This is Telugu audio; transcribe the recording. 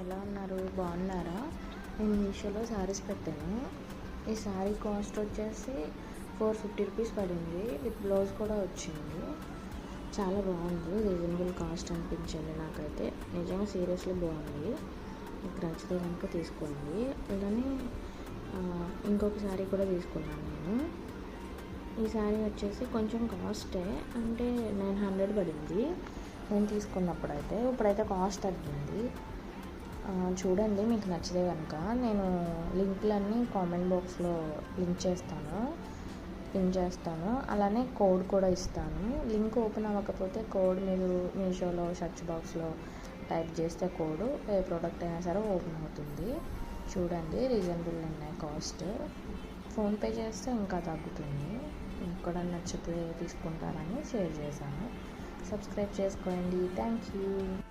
ఎలా ఉన్నారు? బాగున్నారా? నేను మీషోలో శారీస్ పెట్టాను. ఈ శారీ కాస్ట్ వచ్చేసి 450 రూపీస్ పడింది. విత్ బ్లౌజ్ కూడా వచ్చింది. చాలా బాగుంది. రీజనబుల్ కాస్ట్ అనిపించింది నాకైతే. నిజంగా సీరియస్లీ బాగుంది. మీకు నచ్చితే కనుక తీసుకోండి. ఇలానే ఇంకొక శారీ కూడా తీసుకున్నాను నేను. ఈ శారీ వచ్చేసి కొంచెం కాస్టే, అంటే 900 పడింది నేను తీసుకున్నప్పుడైతే. ఇప్పుడైతే కాస్ట్ తగ్గింది. చూడండి, మీకు నచ్చితే కనుక నేను లింక్లన్నీ కామెంట్ బాక్స్లో పిన్ చేస్తాను. అలానే కోడ్ కూడా ఇస్తాను. లింక్ ఓపెన్ అవ్వకపోతే కోడ్ మీరు మీషోలో సెర్చ్ బాక్స్లో టైప్ చేస్తే కోడ్ ఏ ప్రోడక్ట్ అయినా సరే ఓపెన్ అవుతుంది. చూడండి, రీజనబుల్ ఉన్నాయి కాస్ట్. ఫోన్పే చేస్తే ఇంకా తగ్గుతుంది. మీకు కూడా నచ్చితే తీసుకుంటారని షేర్ చేశాను. సబ్స్క్రైబ్ చేసుకోండి. Thank you.